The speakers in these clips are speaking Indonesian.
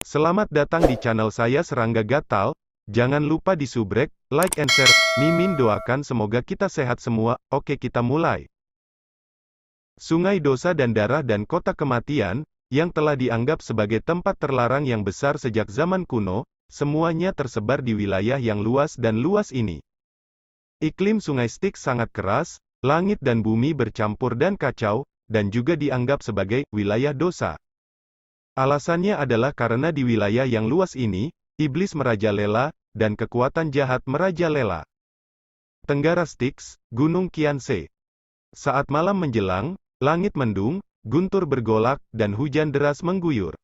Selamat datang di channel saya Serangga Gatal. Jangan lupa di subrek, like and share. Mimin doakan semoga kita sehat semua. Oke, kita mulai. Sungai dosa dan darah dan kota kematian, yang telah dianggap sebagai tempat terlarang yang besar sejak zaman kuno, semuanya tersebar di wilayah yang luas dan luas ini. Iklim Sungai Styx sangat keras, langit dan bumi bercampur dan kacau, dan juga dianggap sebagai wilayah dosa. Alasannya adalah karena di wilayah yang luas ini, iblis merajalela, dan kekuatan jahat merajalela. Tenggara Styx, Gunung Kianse. Saat malam menjelang, langit mendung, guntur bergolak, dan hujan deras mengguyur.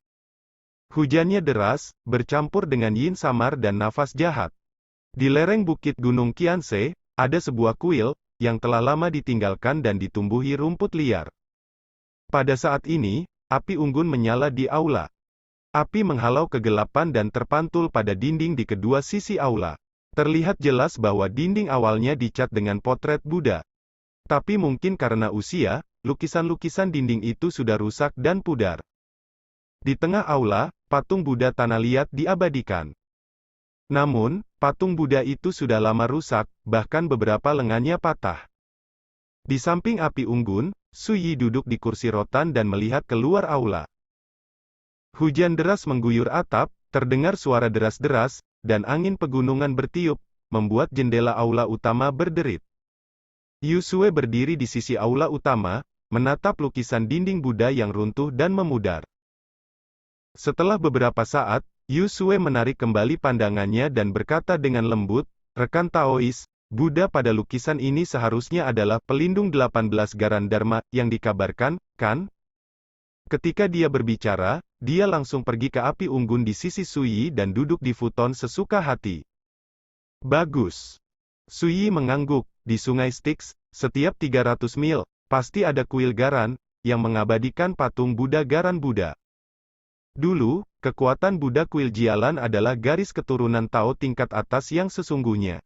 Hujannya deras, bercampur dengan yin samar dan nafas jahat. Di lereng bukit Gunung Kianse, ada sebuah kuil, yang telah lama ditinggalkan dan ditumbuhi rumput liar. Pada saat ini, api unggun menyala di aula. Api menghalau kegelapan dan terpantul pada dinding di kedua sisi aula. Terlihat jelas bahwa dinding awalnya dicat dengan potret Buddha. Tapi mungkin karena usia, lukisan-lukisan dinding itu sudah rusak dan pudar. Di tengah aula, patung Buddha tanah liat diabadikan. Namun, patung Buddha itu sudah lama rusak, bahkan beberapa lengannya patah. Di samping api unggun, Suyi duduk di kursi rotan dan melihat keluar aula. Hujan deras mengguyur atap, terdengar suara deras-deras, dan angin pegunungan bertiup, membuat jendela aula utama berderit. Yusue berdiri di sisi aula utama, menatap lukisan dinding Buddha yang runtuh dan memudar. Setelah beberapa saat, Yusue menarik kembali pandangannya dan berkata dengan lembut, "Rekan Taois, Buddha pada lukisan ini seharusnya adalah pelindung 18 garan Dharma, yang dikabarkan, kan?" Ketika dia berbicara, dia langsung pergi ke api unggun di sisi Suyi dan duduk di futon sesuka hati. Bagus. Suyi mengangguk, di Sungai Styx, setiap 300 mil, pasti ada kuil Garan, yang mengabadikan patung Buddha Garan Buddha. Dulu, kekuatan Buddha kuil Jialan adalah garis keturunan Tao tingkat atas yang sesungguhnya.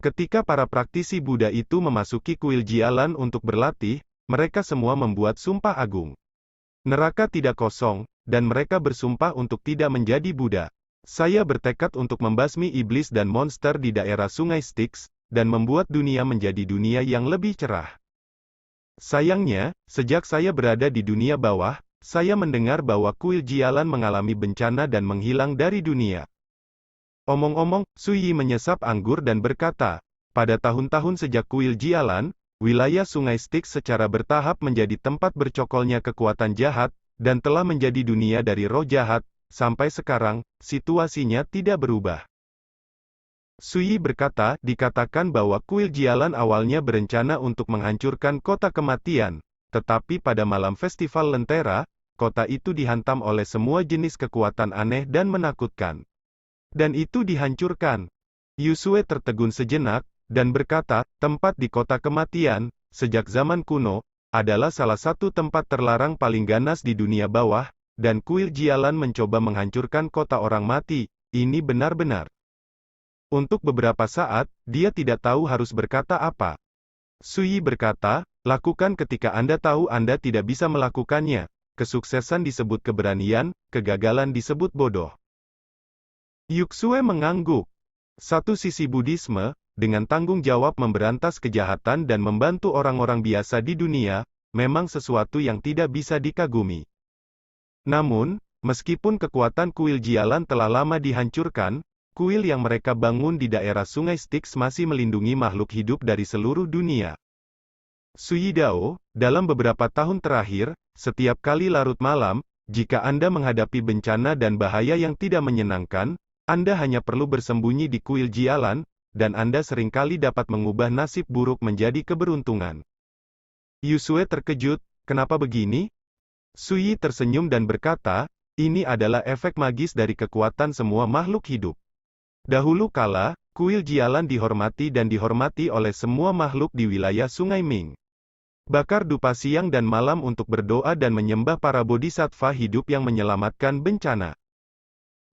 Ketika para praktisi Buddha itu memasuki kuil Jialan untuk berlatih, mereka semua membuat sumpah agung. Neraka tidak kosong, dan mereka bersumpah untuk tidak menjadi Buddha. Saya bertekad untuk membasmi iblis dan monster di daerah Sungai Styx, dan membuat dunia menjadi dunia yang lebih cerah. Sayangnya, sejak saya berada di dunia bawah, saya mendengar bahwa kuil Jialan mengalami bencana dan menghilang dari dunia. Omong-omong, Suyi menyesap anggur dan berkata, pada tahun-tahun sejak kuil Jialan, wilayah Sungai Styx secara bertahap menjadi tempat bercokolnya kekuatan jahat, dan telah menjadi dunia dari roh jahat, sampai sekarang, situasinya tidak berubah. Suyi berkata, dikatakan bahwa kuil Jialan awalnya berencana untuk menghancurkan kota kematian, tetapi pada malam festival Lentera, kota itu dihantam oleh semua jenis kekuatan aneh dan menakutkan. Dan itu dihancurkan. Yusue tertegun sejenak, dan berkata, tempat di kota kematian, sejak zaman kuno, adalah salah satu tempat terlarang paling ganas di dunia bawah, dan kuil Jialan mencoba menghancurkan kota orang mati, ini benar-benar. Untuk beberapa saat, dia tidak tahu harus berkata apa. Suyi berkata, lakukan ketika Anda tahu Anda tidak bisa melakukannya. Kesuksesan disebut keberanian, kegagalan disebut bodoh. Yuksue mengangguk. Satu sisi Buddhisme, dengan tanggung jawab memberantas kejahatan dan membantu orang-orang biasa di dunia, memang sesuatu yang tidak bisa dikagumi. Namun, meskipun kekuatan kuil Jialan telah lama dihancurkan, kuil yang mereka bangun di daerah Sungai Styx masih melindungi makhluk hidup dari seluruh dunia. Suyidao, dalam beberapa tahun terakhir, setiap kali larut malam, jika Anda menghadapi bencana dan bahaya yang tidak menyenangkan, Anda hanya perlu bersembunyi di kuil Jialan, dan Anda seringkali dapat mengubah nasib buruk menjadi keberuntungan. Yusue terkejut, kenapa begini? Suyi tersenyum dan berkata, ini adalah efek magis dari kekuatan semua makhluk hidup. Dahulu kala, kuil Jialan dihormati dan dihormati oleh semua makhluk di wilayah Sungai Ming. Bakar dupa siang dan malam untuk berdoa dan menyembah para bodhisattva hidup yang menyelamatkan bencana.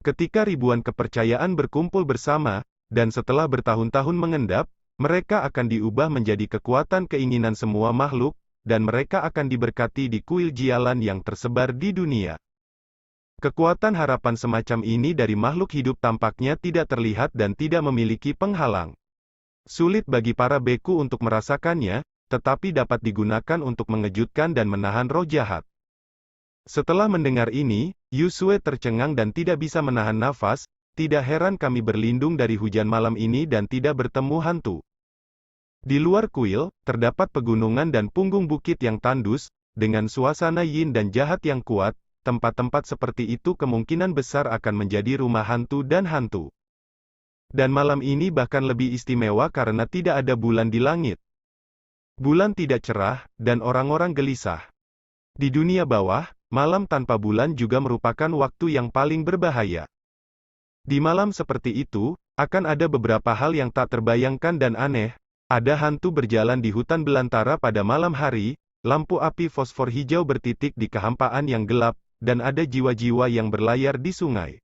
Ketika ribuan kepercayaan berkumpul bersama, dan setelah bertahun-tahun mengendap, mereka akan diubah menjadi kekuatan keinginan semua makhluk, dan mereka akan diberkati di kuil Jialan yang tersebar di dunia. Kekuatan harapan semacam ini dari makhluk hidup tampaknya tidak terlihat dan tidak memiliki penghalang. Sulit bagi para beku untuk merasakannya, tetapi dapat digunakan untuk mengejutkan dan menahan roh jahat. Setelah mendengar ini, Yusue tercengang dan tidak bisa menahan nafas. Tidak heran kami berlindung dari hujan malam ini dan tidak bertemu hantu. Di luar kuil, terdapat pegunungan dan punggung bukit yang tandus, dengan suasana yin dan jahat yang kuat. Tempat-tempat seperti itu kemungkinan besar akan menjadi rumah hantu dan hantu. Dan malam ini bahkan lebih istimewa karena tidak ada bulan di langit. Bulan tidak cerah, dan orang-orang gelisah. Di dunia bawah, malam tanpa bulan juga merupakan waktu yang paling berbahaya. Di malam seperti itu, akan ada beberapa hal yang tak terbayangkan dan aneh. Ada hantu berjalan di hutan belantara pada malam hari, lampu api fosfor hijau bertitik di kehampaan yang gelap, dan ada jiwa-jiwa yang berlayar di sungai.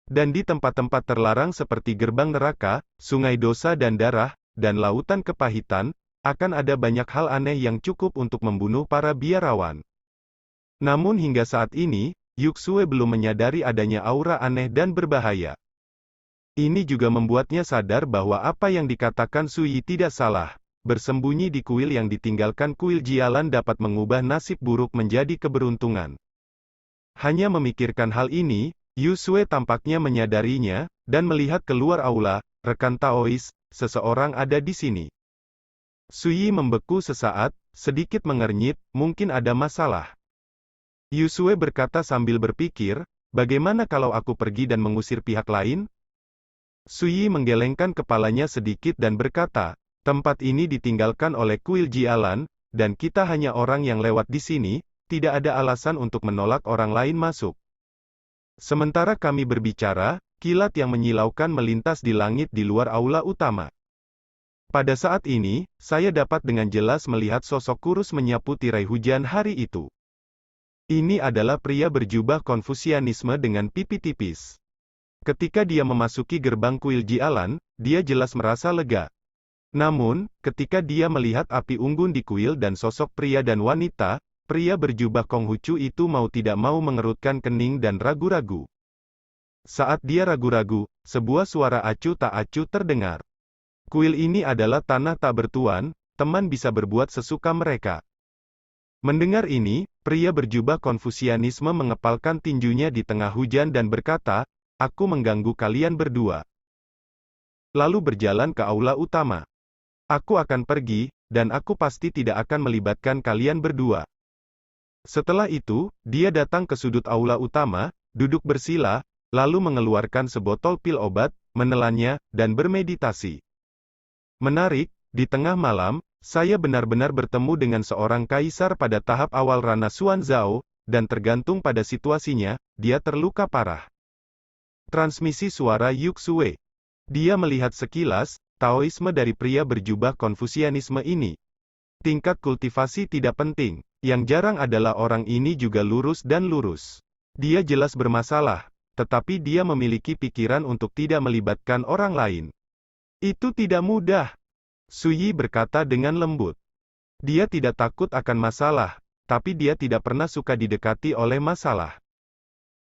Dan di tempat-tempat terlarang seperti gerbang neraka, sungai dosa dan darah, dan lautan kepahitan, akan ada banyak hal aneh yang cukup untuk membunuh para biarawan. Namun hingga saat ini, Yusue belum menyadari adanya aura aneh dan berbahaya. Ini juga membuatnya sadar bahwa apa yang dikatakan Suyi tidak salah. Bersembunyi di kuil yang ditinggalkan kuil Jialan dapat mengubah nasib buruk menjadi keberuntungan. Hanya memikirkan hal ini, Yusue tampaknya menyadarinya, dan melihat keluar aula. Rekan Taois, seseorang ada di sini. Suyi membeku sesaat, sedikit mengernyit, mungkin ada masalah. Yusue berkata sambil berpikir, bagaimana kalau aku pergi dan mengusir pihak lain? Suyi menggelengkan kepalanya sedikit dan berkata, tempat ini ditinggalkan oleh kuil Jialan, dan kita hanya orang yang lewat di sini, tidak ada alasan untuk menolak orang lain masuk. Sementara kami berbicara, kilat yang menyilaukan melintas di langit di luar aula utama. Pada saat ini, saya dapat dengan jelas melihat sosok kurus menyapu tirai hujan hari itu. Ini adalah pria berjubah Konfusianisme dengan pipi tipis. Ketika dia memasuki gerbang kuil Jialan, dia jelas merasa lega. Namun, ketika dia melihat api unggun di kuil dan sosok pria dan wanita, pria berjubah Konghucu itu mau tidak mau mengerutkan kening dan ragu-ragu. Saat dia ragu-ragu, sebuah suara acuh tak acuh terdengar. Kuil ini adalah tanah tak bertuan, teman bisa berbuat sesuka mereka. Mendengar ini, pria berjubah Konfusianisme mengepalkan tinjunya di tengah hujan dan berkata, aku mengganggu kalian berdua. Lalu berjalan ke aula utama. Aku akan pergi, dan aku pasti tidak akan melibatkan kalian berdua. Setelah itu, dia datang ke sudut aula utama, duduk bersila, lalu mengeluarkan sebotol pil obat, menelannya, dan bermeditasi. Menarik, di tengah malam, saya benar-benar bertemu dengan seorang kaisar pada tahap awal Rana Xuanzao, dan tergantung pada situasinya, dia terluka parah. Transmisi suara Yusue. Dia melihat sekilas, Taoisme dari pria berjubah Konfusianisme ini. Tingkat kultivasi tidak penting. Yang jarang adalah orang ini juga lurus dan lurus. Dia jelas bermasalah, tetapi dia memiliki pikiran untuk tidak melibatkan orang lain. Itu tidak mudah. Suyi berkata dengan lembut. Dia tidak takut akan masalah, tapi dia tidak pernah suka didekati oleh masalah.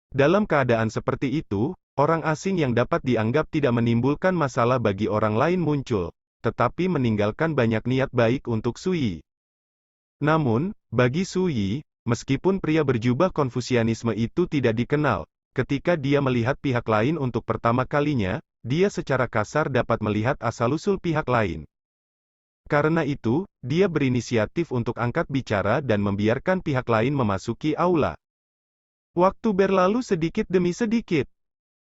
Dalam keadaan seperti itu, orang asing yang dapat dianggap tidak menimbulkan masalah bagi orang lain muncul, tetapi meninggalkan banyak niat baik untuk Suyi. Namun, bagi Suyi, meskipun pria berjubah Konfusianisme itu tidak dikenal, ketika dia melihat pihak lain untuk pertama kalinya, dia secara kasar dapat melihat asal-usul pihak lain. Karena itu, dia berinisiatif untuk angkat bicara dan membiarkan pihak lain memasuki aula. Waktu berlalu sedikit demi sedikit.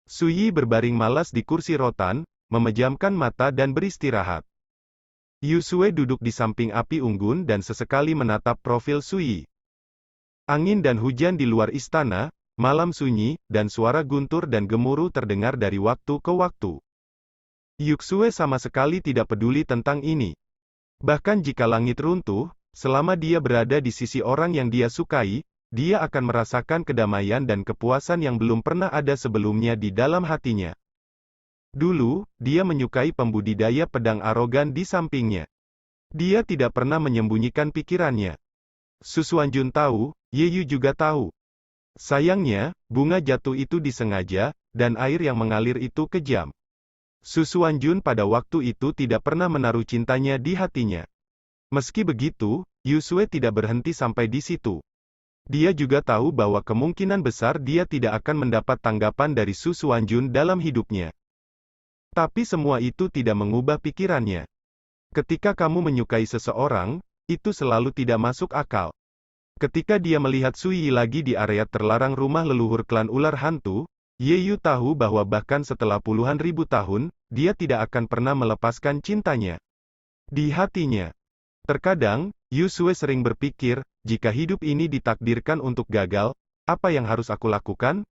Suyi berbaring malas di kursi rotan, memejamkan mata dan beristirahat. Yusue duduk di samping api unggun dan sesekali menatap profil Suyi. Angin dan hujan di luar istana, malam sunyi, dan suara guntur dan gemuruh terdengar dari waktu ke waktu. Yusue sama sekali tidak peduli tentang ini. Bahkan jika langit runtuh, selama dia berada di sisi orang yang dia sukai, dia akan merasakan kedamaian dan kepuasan yang belum pernah ada sebelumnya di dalam hatinya. Dulu, dia menyukai pembudidaya pedang arogan di sampingnya. Dia tidak pernah menyembunyikan pikirannya. Su Xuanjun tahu, Ye Yu juga tahu. Sayangnya, bunga jatuh itu disengaja, dan air yang mengalir itu kejam. Su Xuanjun pada waktu itu tidak pernah menaruh cintanya di hatinya. Meski begitu, Yusue tidak berhenti sampai di situ. Dia juga tahu bahwa kemungkinan besar dia tidak akan mendapat tanggapan dari Su Xuanjun dalam hidupnya. Tapi semua itu tidak mengubah pikirannya. Ketika kamu menyukai seseorang, itu selalu tidak masuk akal. Ketika dia melihat Su Yi lagi di area terlarang rumah leluhur klan ular hantu, Ye Yu tahu bahwa bahkan setelah puluhan ribu tahun, dia tidak akan pernah melepaskan cintanya di hatinya. Terkadang, Yusue sering berpikir, jika hidup ini ditakdirkan untuk gagal, apa yang harus aku lakukan?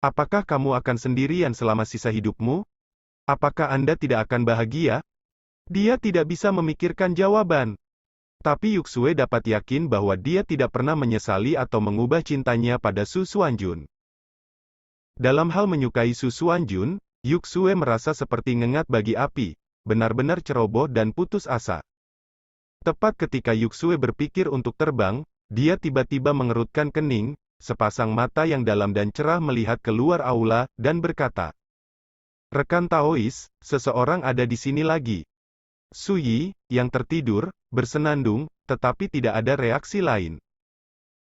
Apakah kamu akan sendirian selama sisa hidupmu? Apakah Anda tidak akan bahagia? Dia tidak bisa memikirkan jawaban. Tapi Yuxue dapat yakin bahwa dia tidak pernah menyesali atau mengubah cintanya pada Su Xuanjun. Dalam hal menyukai Su Xuanjun, Yuxue merasa seperti ngengat bagi api, benar-benar ceroboh dan putus asa. Tepat ketika Yuxue berpikir untuk terbang, dia tiba-tiba mengerutkan kening, sepasang mata yang dalam dan cerah melihat keluar aula, dan berkata, "Rekan Taois, seseorang ada di sini lagi." Su Yi, yang tertidur, bersenandung, tetapi tidak ada reaksi lain.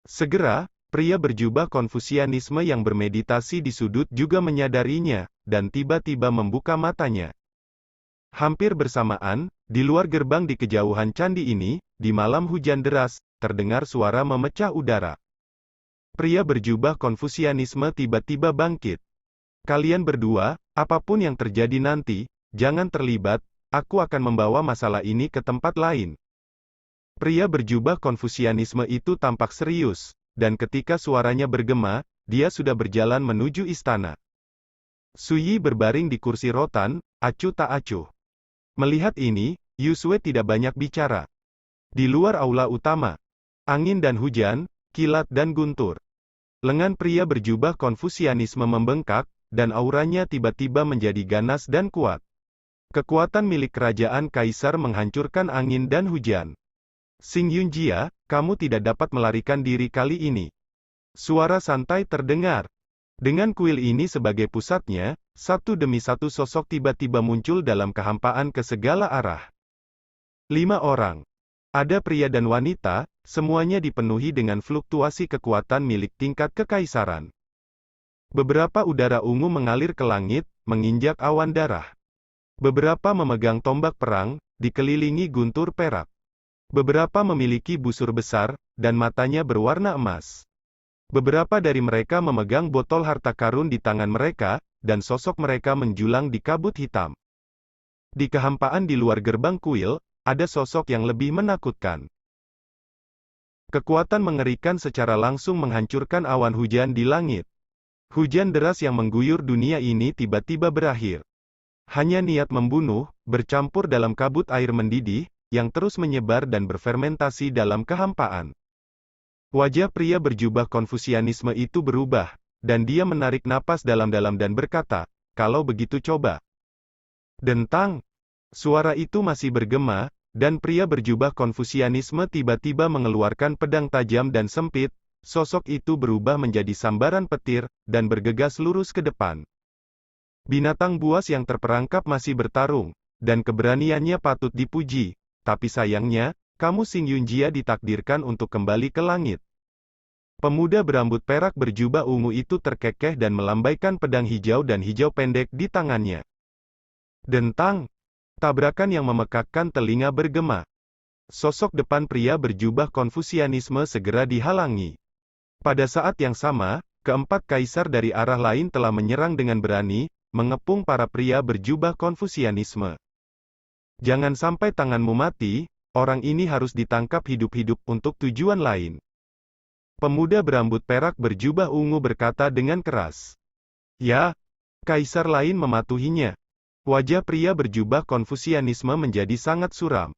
Segera, pria berjubah Konfusianisme yang bermeditasi di sudut juga menyadarinya, dan tiba-tiba membuka matanya. Hampir bersamaan, di luar gerbang di kejauhan candi ini, di malam hujan deras, terdengar suara memecah udara. Pria berjubah Konfusianisme tiba-tiba bangkit. "Kalian berdua, apapun yang terjadi nanti, jangan terlibat, aku akan membawa masalah ini ke tempat lain." Pria berjubah Konfusianisme itu tampak serius, dan ketika suaranya bergema, dia sudah berjalan menuju istana. Su Yi berbaring di kursi rotan, acuh tak acuh. Melihat ini, Yusue tidak banyak bicara. Di luar aula utama, angin dan hujan, kilat dan guntur. Lengan pria berjubah Konfusianisme membengkak, dan auranya tiba-tiba menjadi ganas dan kuat. Kekuatan milik kerajaan kaisar menghancurkan angin dan hujan. "Xing Yunjia, kamu tidak dapat melarikan diri kali ini." Suara santai terdengar. Dengan kuil ini sebagai pusatnya, satu demi satu sosok tiba-tiba muncul dalam kehampaan ke segala arah. 5 orang. Ada pria dan wanita, semuanya dipenuhi dengan fluktuasi kekuatan milik tingkat kekaisaran. Beberapa udara ungu mengalir ke langit, menginjak awan darah. Beberapa memegang tombak perang, dikelilingi guntur perak. Beberapa memiliki busur besar, dan matanya berwarna emas. Beberapa dari mereka memegang botol harta karun di tangan mereka, dan sosok mereka menjulang di kabut hitam. Di kehampaan di luar gerbang kuil, ada sosok yang lebih menakutkan. Kekuatan mengerikan secara langsung menghancurkan awan hujan di langit. Hujan deras yang mengguyur dunia ini tiba-tiba berakhir. Hanya niat membunuh, bercampur dalam kabut air mendidih, yang terus menyebar dan berfermentasi dalam kehampaan. Wajah pria berjubah Konfusianisme itu berubah, dan dia menarik napas dalam-dalam dan berkata, "Kalau begitu coba." Dentang. Suara itu masih bergema, dan pria berjubah Konfusianisme tiba-tiba mengeluarkan pedang tajam dan sempit. Sosok itu berubah menjadi sambaran petir, dan bergegas lurus ke depan. Binatang buas yang terperangkap masih bertarung, dan keberaniannya patut dipuji, tapi sayangnya, kamu Xing Yunjia ditakdirkan untuk kembali ke langit. Pemuda berambut perak berjubah ungu itu terkekeh dan melambaikan pedang hijau dan hijau pendek di tangannya. Dentang. Tabrakan yang memekakkan telinga bergema. Sosok depan pria berjubah Konfusianisme segera dihalangi. Pada saat yang sama, keempat kaisar dari arah lain telah menyerang dengan berani, mengepung para pria berjubah Konfusianisme. "Jangan sampai tanganmu mati, orang ini harus ditangkap hidup-hidup untuk tujuan lain." Pemuda berambut perak berjubah ungu berkata dengan keras. "Ya." Kaisar lain mematuhinya. Wajah pria berjubah Konfusianisme menjadi sangat suram.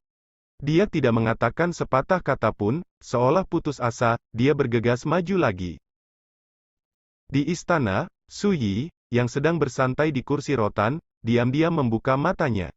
Dia tidak mengatakan sepatah kata pun, seolah putus asa, dia bergegas maju lagi. Di istana, Su Yi, yang sedang bersantai di kursi rotan, diam-diam membuka matanya.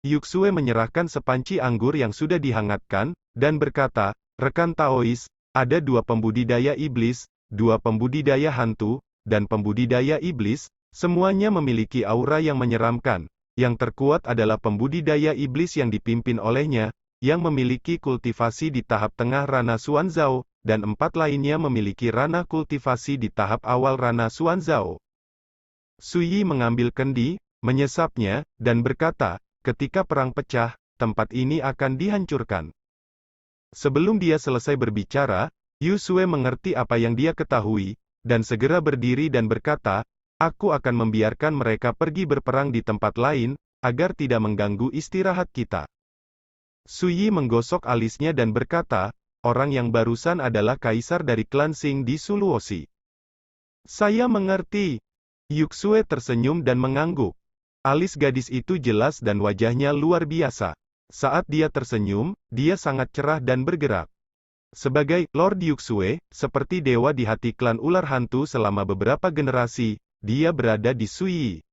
Yuxue menyerahkan sepanci anggur yang sudah dihangatkan, dan berkata, "Rekan Taois, ada 2 pembudidaya iblis, 2 pembudidaya hantu, dan pembudidaya iblis, semuanya memiliki aura yang menyeramkan. Yang terkuat adalah pembudidaya iblis yang dipimpin olehnya, yang memiliki kultivasi di tahap tengah Rana Xuanzao, dan 4 lainnya memiliki ranah kultivasi di tahap awal Rana Xuanzao. Suyi mengambil kendi, menyesapnya, dan berkata, ketika perang pecah, tempat ini akan dihancurkan. Sebelum dia selesai berbicara, Yu Sue mengerti apa yang dia ketahui, dan segera berdiri dan berkata, aku akan membiarkan mereka pergi berperang di tempat lain, agar tidak mengganggu istirahat kita. Suyi menggosok alisnya dan berkata, orang yang barusan adalah kaisar dari klan Xing di Suluosi. Saya mengerti. Yu Sue tersenyum dan mengangguk. Alis gadis itu jelas dan wajahnya luar biasa. Saat dia tersenyum, dia sangat cerah dan bergerak. Sebagai Lord Yuxue, seperti dewa di hati klan ular hantu selama beberapa generasi, dia berada di Suyi.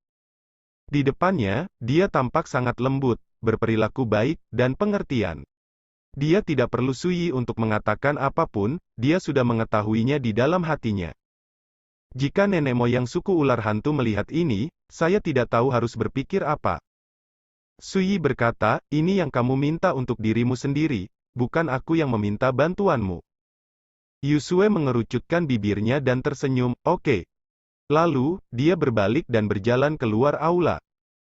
Di depannya, dia tampak sangat lembut, berperilaku baik, dan pengertian. Dia tidak perlu Suyi untuk mengatakan apapun, dia sudah mengetahuinya di dalam hatinya. Jika nenek moyang suku ular hantu melihat ini, saya tidak tahu harus berpikir apa. Suyi berkata, ini yang kamu minta untuk dirimu sendiri, bukan aku yang meminta bantuanmu. Yusue mengerucutkan bibirnya dan tersenyum, oke. Lalu, dia berbalik dan berjalan keluar aula.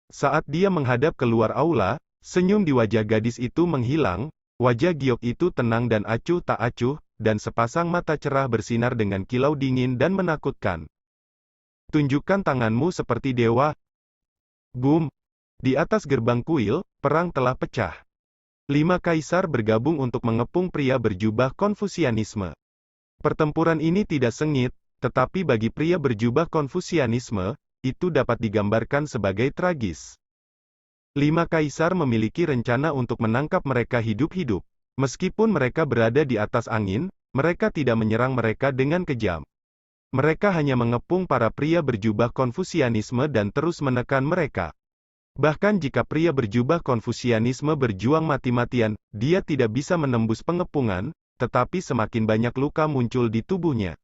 Saat dia menghadap keluar aula, senyum di wajah gadis itu menghilang, wajah giok itu tenang dan acuh tak acuh, dan sepasang mata cerah bersinar dengan kilau dingin dan menakutkan. Tunjukkan tanganmu seperti dewa. Boom! Di atas gerbang kuil, perang telah pecah. 5 kaisar bergabung untuk mengepung pria berjubah Konfusianisme. Pertempuran ini tidak sengit, tetapi bagi pria berjubah Konfusianisme, itu dapat digambarkan sebagai tragis. 5 kaisar memiliki rencana untuk menangkap mereka hidup-hidup. Meskipun mereka berada di atas angin, mereka tidak menyerang mereka dengan kejam. Mereka hanya mengepung para pria berjubah Konfusianisme dan terus menekan mereka. Bahkan jika pria berjubah Konfusianisme berjuang mati-matian, dia tidak bisa menembus pengepungan, tetapi semakin banyak luka muncul di tubuhnya.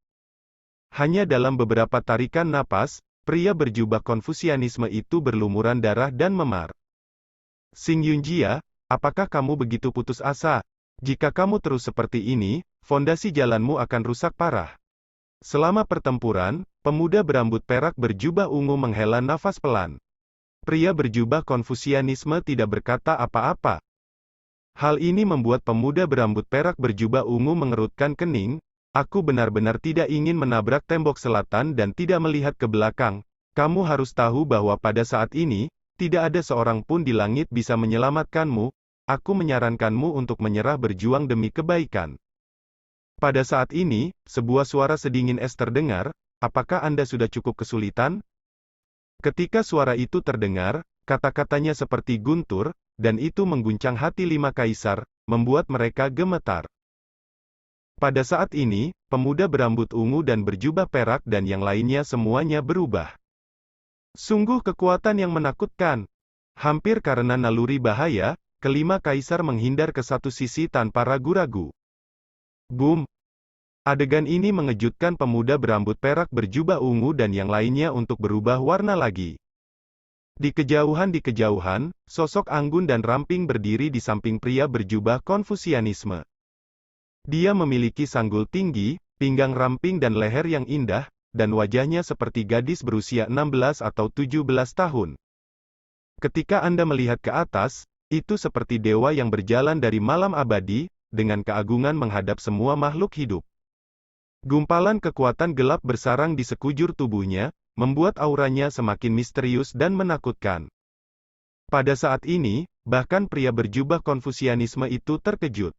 Hanya dalam beberapa tarikan napas, pria berjubah Konfusianisme itu berlumuran darah dan memar. Xing Yunjia, apakah kamu begitu putus asa? Jika kamu terus seperti ini, fondasi jalanmu akan rusak parah. Selama pertempuran, pemuda berambut perak berjubah ungu menghela nafas pelan. Pria berjubah Konfusianisme tidak berkata apa-apa. Hal ini membuat pemuda berambut perak berjubah ungu mengerutkan kening. Aku benar-benar tidak ingin menabrak tembok selatan dan tidak melihat ke belakang. Kamu harus tahu bahwa pada saat ini, tidak ada seorang pun di langit bisa menyelamatkanmu. Aku menyarankanmu untuk menyerah berjuang demi kebaikan. Pada saat ini, sebuah suara sedingin es terdengar, apakah Anda sudah cukup kesulitan? Ketika suara itu terdengar, kata-katanya seperti guntur, dan itu mengguncang hati 5 kaisar, membuat mereka gemetar. Pada saat ini, pemuda berambut ungu dan berjubah perak dan yang lainnya semuanya berubah. Sungguh kekuatan yang menakutkan. Hampir karena naluri bahaya, kelima kaisar menghindar ke satu sisi tanpa ragu-ragu. Boom! Adegan ini mengejutkan pemuda berambut perak berjubah ungu dan yang lainnya untuk berubah warna lagi. Di kejauhan, sosok anggun dan ramping berdiri di samping pria berjubah Konfusianisme. Dia memiliki sanggul tinggi, pinggang ramping dan leher yang indah, dan wajahnya seperti gadis berusia 16 atau 17 tahun. Ketika Anda melihat ke atas, itu seperti dewa yang berjalan dari malam abadi, dengan keagungan menghadap semua makhluk hidup. Gumpalan kekuatan gelap bersarang di sekujur tubuhnya, membuat auranya semakin misterius dan menakutkan. Pada saat ini, bahkan pria berjubah Konfusianisme itu terkejut.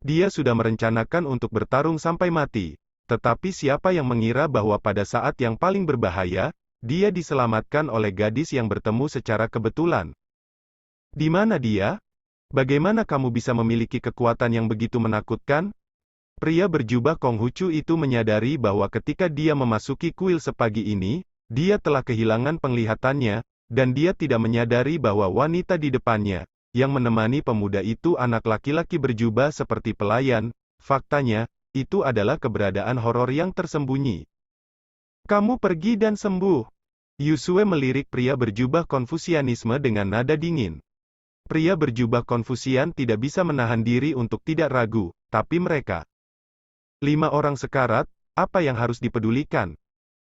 Dia sudah merencanakan untuk bertarung sampai mati, tetapi siapa yang mengira bahwa pada saat yang paling berbahaya, dia diselamatkan oleh gadis yang bertemu secara kebetulan. Di mana dia? Bagaimana kamu bisa memiliki kekuatan yang begitu menakutkan? Pria berjubah Konghucu itu menyadari bahwa ketika dia memasuki kuil sepagi ini, dia telah kehilangan penglihatannya, dan dia tidak menyadari bahwa wanita di depannya, yang menemani pemuda itu anak laki-laki berjubah seperti pelayan. Faktanya, itu adalah keberadaan horor yang tersembunyi. Kamu pergi dan sembuh. Yusue melirik pria berjubah Konfusianisme dengan nada dingin. Pria berjubah Konfusian tidak bisa menahan diri untuk tidak ragu, tapi mereka 5 orang sekarat, apa yang harus dipedulikan?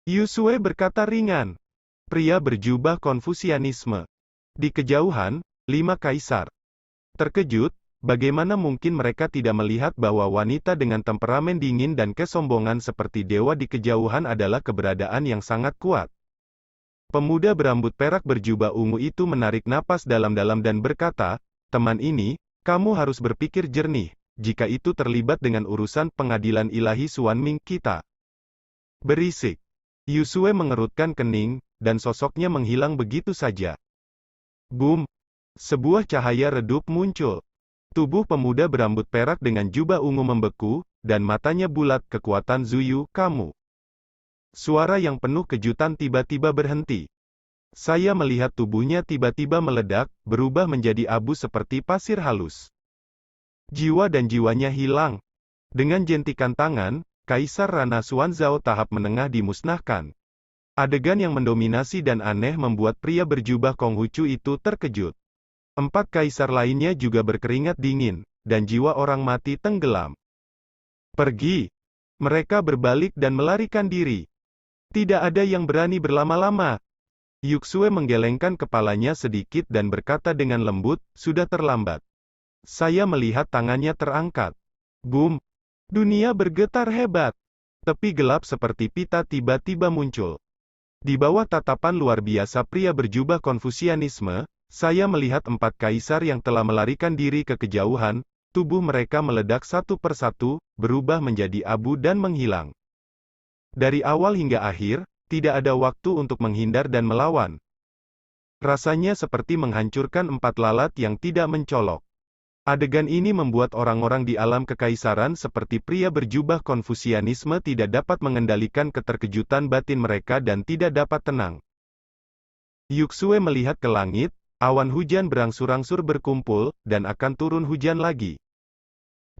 Yusue berkata ringan. Pria berjubah Konfusianisme. Di kejauhan, 5 kaisar. Terkejut, bagaimana mungkin mereka tidak melihat bahwa wanita dengan temperamen dingin dan kesombongan seperti dewa di kejauhan adalah keberadaan yang sangat kuat. Pemuda berambut perak berjubah ungu itu menarik napas dalam-dalam dan berkata, teman ini, kamu harus berpikir jernih, jika itu terlibat dengan urusan pengadilan ilahi Xuanming kita. Berisik. Yusue mengerutkan kening, dan sosoknya menghilang begitu saja. Boom! Sebuah cahaya redup muncul. Tubuh pemuda berambut perak dengan jubah ungu membeku, dan matanya bulat. Kekuatan Zuyu, kamu. Suara yang penuh kejutan tiba-tiba berhenti. Saya melihat tubuhnya tiba-tiba meledak, berubah menjadi abu seperti pasir halus. Jiwa dan jiwanya hilang. Dengan jentikan tangan, Kaisar Rana Xuanzao tahap menengah dimusnahkan. Adegan yang mendominasi dan aneh membuat pria berjubah Konghucu itu terkejut. 4 kaisar lainnya juga berkeringat dingin, dan jiwa orang mati tenggelam. Pergi. Mereka berbalik dan melarikan diri. Tidak ada yang berani berlama-lama. Yuxue menggelengkan kepalanya sedikit dan berkata dengan lembut, sudah terlambat. Saya melihat tangannya terangkat. Boom! Dunia bergetar hebat. Tepi gelap seperti pita tiba-tiba muncul. Di bawah tatapan luar biasa pria berjubah Konfusianisme, saya melihat 4 kaisar yang telah melarikan diri ke kejauhan, tubuh mereka meledak satu persatu, berubah menjadi abu dan menghilang. Dari awal hingga akhir, tidak ada waktu untuk menghindar dan melawan. Rasanya seperti menghancurkan 4 lalat yang tidak mencolok. Adegan ini membuat orang-orang di alam kekaisaran seperti pria berjubah Konfusianisme tidak dapat mengendalikan keterkejutan batin mereka dan tidak dapat tenang. Yuxue melihat ke langit, awan hujan berangsur-angsur berkumpul, dan akan turun hujan lagi.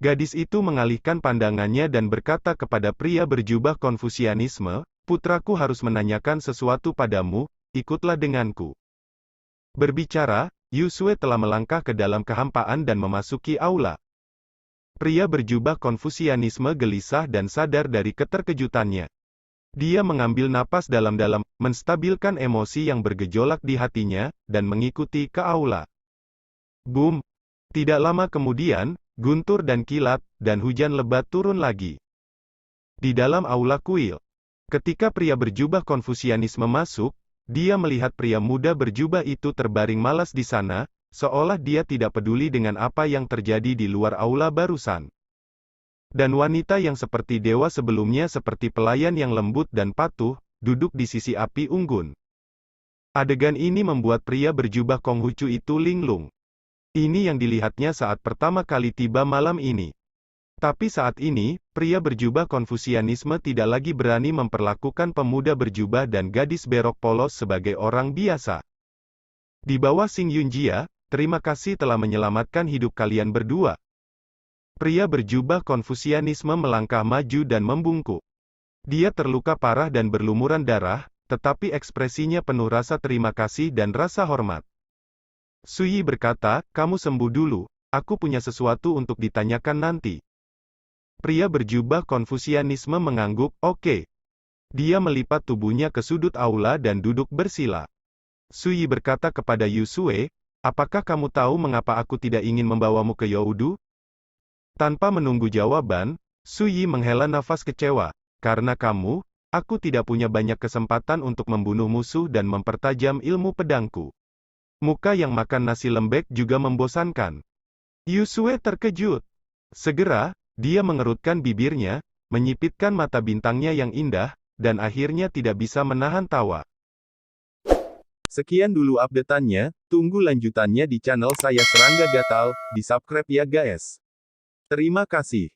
Gadis itu mengalihkan pandangannya dan berkata kepada pria berjubah Konfusianisme, putraku harus menanyakan sesuatu padamu, ikutlah denganku. Berbicara, Yusue telah melangkah ke dalam kehampaan dan memasuki aula. Pria berjubah Konfusianisme gelisah dan sadar dari keterkejutannya. Dia mengambil napas dalam-dalam, menstabilkan emosi yang bergejolak di hatinya, dan mengikuti ke aula. Boom! Tidak lama kemudian, guntur dan kilat, dan hujan lebat turun lagi. Di dalam aula kuil. Ketika pria berjubah Konfusianisme masuk, dia melihat pria muda berjubah itu terbaring malas di sana, seolah dia tidak peduli dengan apa yang terjadi di luar aula barusan. Dan wanita yang seperti dewa sebelumnya seperti pelayan yang lembut dan patuh, duduk di sisi api unggun. Adegan ini membuat pria berjubah Konghucu itu linglung. Ini yang dilihatnya saat pertama kali tiba malam ini. Tapi saat ini, pria berjubah Konfusianisme tidak lagi berani memperlakukan pemuda berjubah dan gadis berok polos sebagai orang biasa. Di bawah Xing Yunjia, terima kasih telah menyelamatkan hidup kalian berdua. Pria berjubah Konfusianisme melangkah maju dan membungkuk. Dia terluka parah dan berlumuran darah, tetapi ekspresinya penuh rasa terima kasih dan rasa hormat. Suyi berkata, kamu sembuh dulu, aku punya sesuatu untuk ditanyakan nanti. Pria berjubah Konfusianisme mengangguk, oke. Dia melipat tubuhnya ke sudut aula dan duduk bersila. Suyi berkata kepada Yusue, apakah kamu tahu mengapa aku tidak ingin membawamu ke Youdu? Tanpa menunggu jawaban, Suyi menghela nafas kecewa. Karena kamu, aku tidak punya banyak kesempatan untuk membunuh musuh dan mempertajam ilmu pedangku. Muka yang makan nasi lembek juga membosankan. Yusue terkejut. Segera, dia mengerutkan bibirnya, menyipitkan mata bintangnya yang indah, dan akhirnya tidak bisa menahan tawa. Sekian dulu update-annya, tunggu lanjutannya di channel saya Serangga Gatal, di subscribe ya guys. Terima kasih.